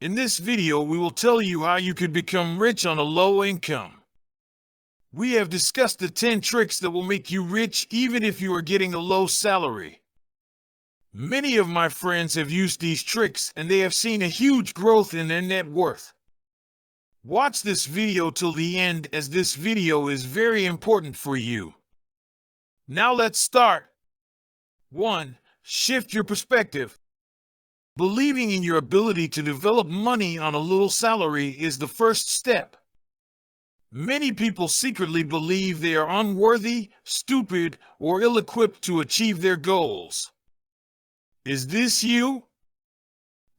In this video, we will tell you how you could become rich on a low income. We have discussed the 10 tricks that will make you rich even if you are getting a low salary. Many of my friends have used these tricks and they have seen a huge growth in their net worth. Watch this video till the end, as this video is very important for you. Now let's start. 1. Shift your perspective. Believing in your ability to develop money on a little salary is the first step. Many people secretly believe they are unworthy, stupid, or ill-equipped to achieve their goals. Is this you?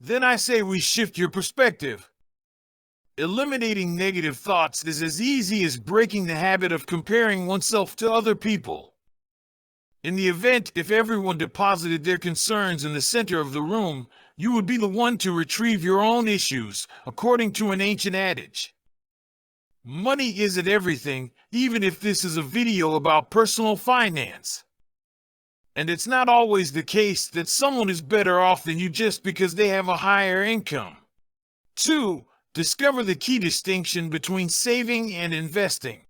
Then I say we shift your perspective. Eliminating negative thoughts is as easy as breaking the habit of comparing oneself to other people. In the event if everyone deposited their concerns in the center of the room, you would be the one to retrieve your own issues, according to an ancient adage. Money isn't everything, even if this is a video about personal finance. And it's not always the case that someone is better off than you just because they have a higher income. 2. Discover the key distinction between saving and investing.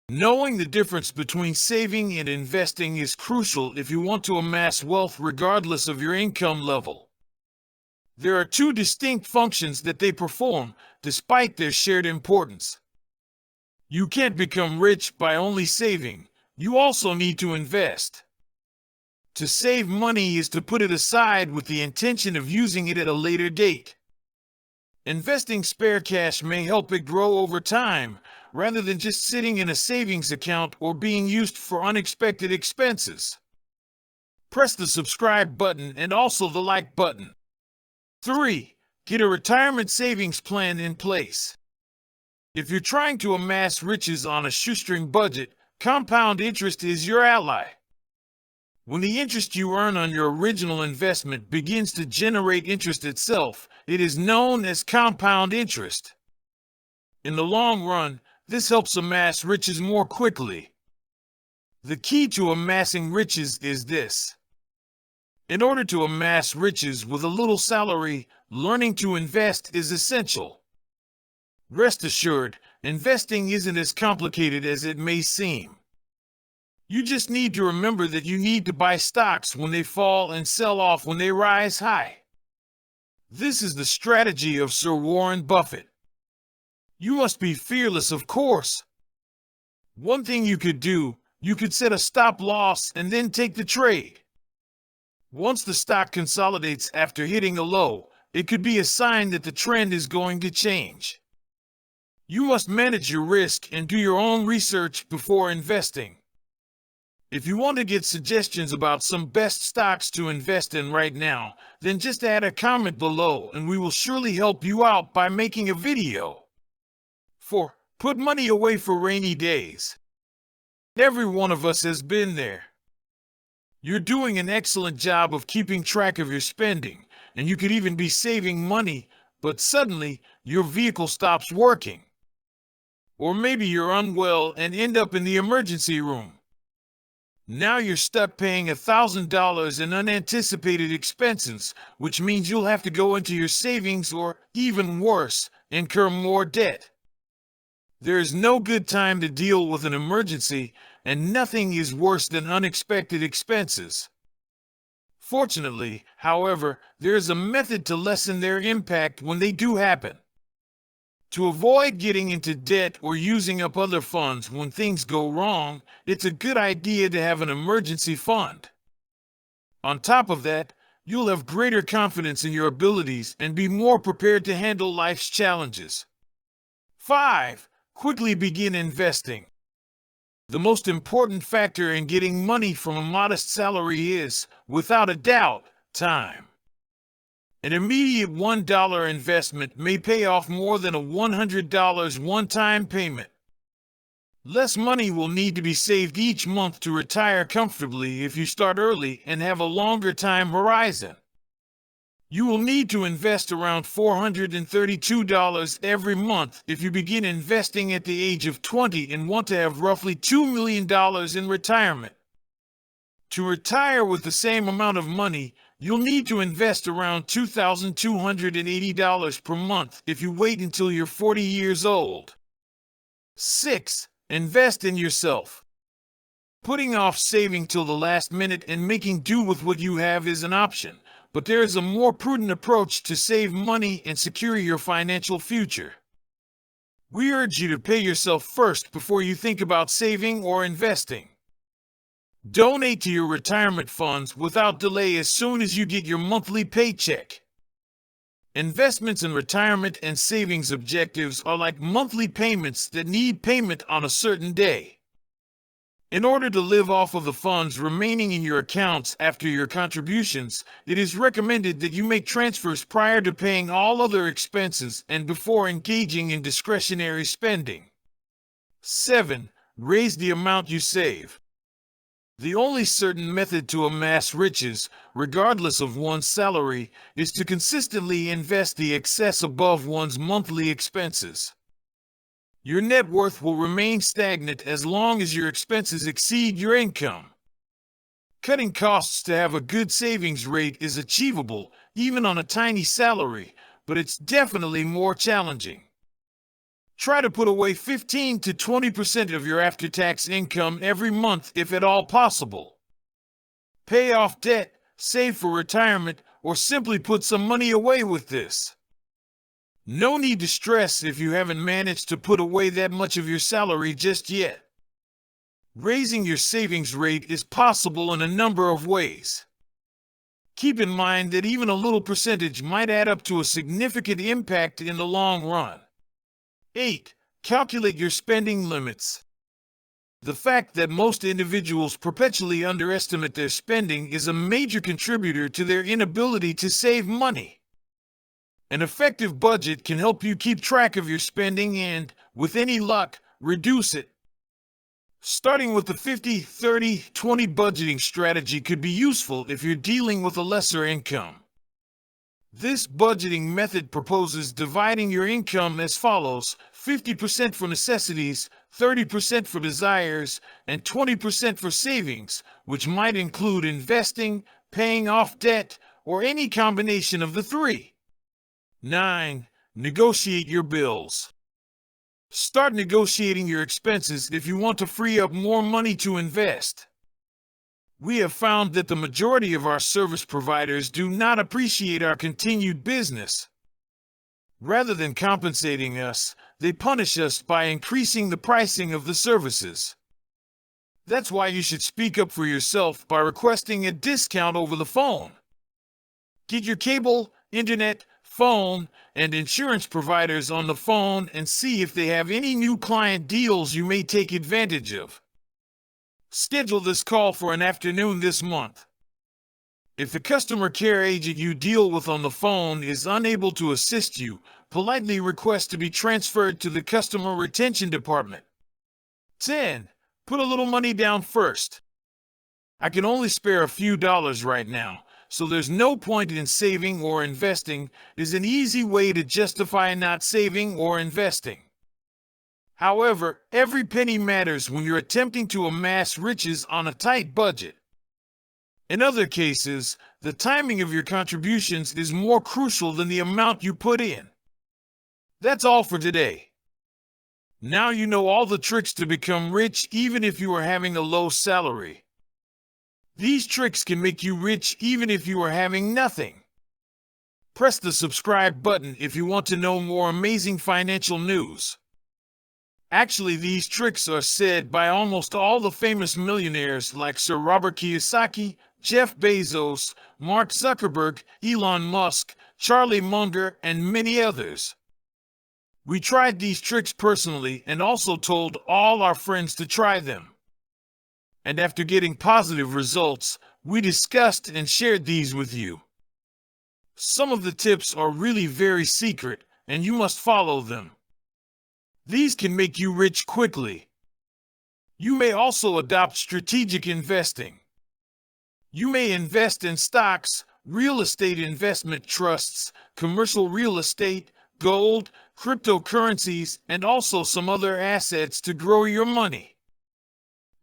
Knowing the difference between saving and investing is crucial if you want to amass wealth regardless of your income level. There are two distinct functions that they perform, despite their shared importance. You can't become rich by only saving. You also need to invest. To save money is to put it aside with the intention of using it at a later date. Investing spare cash may help it grow over time, rather than just sitting in a savings account or being used for unexpected expenses. Press the subscribe button and also the like button. 3. Get a retirement savings plan in place. If you're trying to amass riches on a shoestring budget, compound interest is your ally. When the interest you earn on your original investment begins to generate interest itself, it is known as compound interest. In the long run, this helps amass riches more quickly. The key to amassing riches is this. In order to amass riches with a little salary, learning to invest is essential. Rest assured, investing isn't as complicated as it may seem. You just need to remember that you need to buy stocks when they fall and sell off when they rise high. This is the strategy of Sir Warren Buffett. You must be fearless, of course. One thing you could do, you could set a stop loss and then take the trade. Once the stock consolidates after hitting a low, it could be a sign that the trend is going to change. You must manage your risk and do your own research before investing. If you want to get suggestions about some best stocks to invest in right now, then just add a comment below and we will surely help you out by making a video. 4. Put money away for rainy days. Every one of us has been there. You're doing an excellent job of keeping track of your spending, and you could even be saving money, but suddenly your vehicle stops working. Or maybe you're unwell and end up in the emergency room. Now you're stuck paying $1,000 in unanticipated expenses, which means you'll have to go into your savings or, even worse, incur more debt. There is no good time to deal with an emergency, and nothing is worse than unexpected expenses. Fortunately, however, there is a method to lessen their impact when they do happen. To avoid getting into debt or using up other funds when things go wrong, it's a good idea to have an emergency fund. On top of that, you'll have greater confidence in your abilities and be more prepared to handle life's challenges. 5. Quickly begin investing. The most important factor in getting money from a modest salary is, without a doubt, time. An immediate $1 investment may pay off more than a $100 one-time payment. Less money will need to be saved each month to retire comfortably if you start early and have a longer time horizon. You will need to invest around $432 every month if you begin investing at the age of 20 and want to have roughly $2 million in retirement. To retire with the same amount of money, You'll need to invest around $2,280 per month if you wait until you're 40 years old. 6. Invest in yourself. Putting off saving till the last minute and making do with what you have is an option, but there is a more prudent approach to save money and secure your financial future. We urge you to pay yourself first before you think about saving or investing. Donate to your retirement funds without delay as soon as you get your monthly paycheck. Investments in retirement and savings objectives are like monthly payments that need payment on a certain day. In order to live off of the funds remaining in your accounts after your contributions, it is recommended that you make transfers prior to paying all other expenses and before engaging in discretionary spending. 7. Raise the amount you save. The only certain method to amass riches, regardless of one's salary, is to consistently invest the excess above one's monthly expenses. Your net worth will remain stagnant as long as your expenses exceed your income. Cutting costs to have a good savings rate is achievable, even on a tiny salary, but it's definitely more challenging. Try to put away 15 to 20% of your after-tax income every month if at all possible. Pay off debt, save for retirement, or simply put some money away with this. No need to stress if you haven't managed to put away that much of your salary just yet. Raising your savings rate is possible in a number of ways. Keep in mind that even a little percentage might add up to a significant impact in the long run. 8. Calculate your spending limits. The fact that most individuals perpetually underestimate their spending is a major contributor to their inability to save money. An effective budget can help you keep track of your spending and, with any luck, reduce it. Starting with the 50-30-20 budgeting strategy could be useful if you're dealing with a lesser income. This budgeting method proposes dividing your income as follows: 50% for necessities, 30% for desires, and 20% for savings, which might include investing, paying off debt, or any combination of the three. 9. Negotiate your bills. Start negotiating your expenses if you want to free up more money to invest. We have found that the majority of our service providers do not appreciate our continued business. Rather than compensating us, they punish us by increasing the pricing of the services. That's why you should speak up for yourself by requesting a discount over the phone. Get your cable, internet, phone, and insurance providers on the phone and see if they have any new client deals you may take advantage of. Schedule this call for an afternoon this month. If the customer care agent you deal with on the phone is unable to assist you, politely request to be transferred to the customer retention department. 10. Put a little money down first. I can only spare a few dollars right now, so there's no point in saving or investing. Is an easy way to justify not saving or investing. However, every penny matters when you're attempting to amass riches on a tight budget. In other cases, the timing of your contributions is more crucial than the amount you put in. That's all for today. Now you know all the tricks to become rich even if you are having a low salary. These tricks can make you rich even if you are having nothing. Press the subscribe button if you want to know more amazing financial news. Actually, these tricks are said by almost all the famous millionaires like Sir Robert Kiyosaki, Jeff Bezos, Mark Zuckerberg, Elon Musk, Charlie Munger, and many others. We tried these tricks personally and also told all our friends to try them. And after getting positive results, we discussed and shared these with you. Some of the tips are really very secret, and you must follow them. These can make you rich quickly. You may also adopt strategic investing. You may invest in stocks, real estate investment trusts, commercial real estate, gold, cryptocurrencies, and also some other assets to grow your money.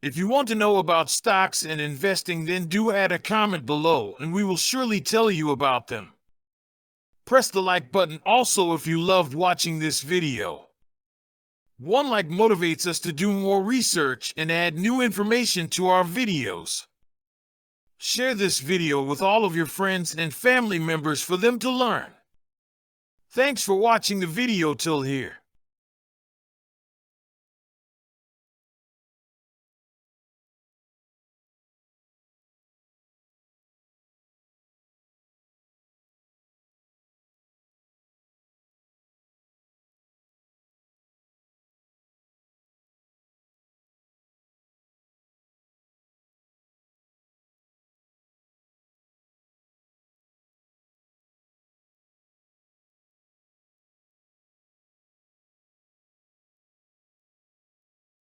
If you want to know about stocks and investing, then do add a comment below and we will surely tell you about them. Press the like button also if you loved watching this video. One like motivates us to do more research and add new information to our videos. Share this video with all of your friends and family members for them to learn. Thanks for watching the video till here.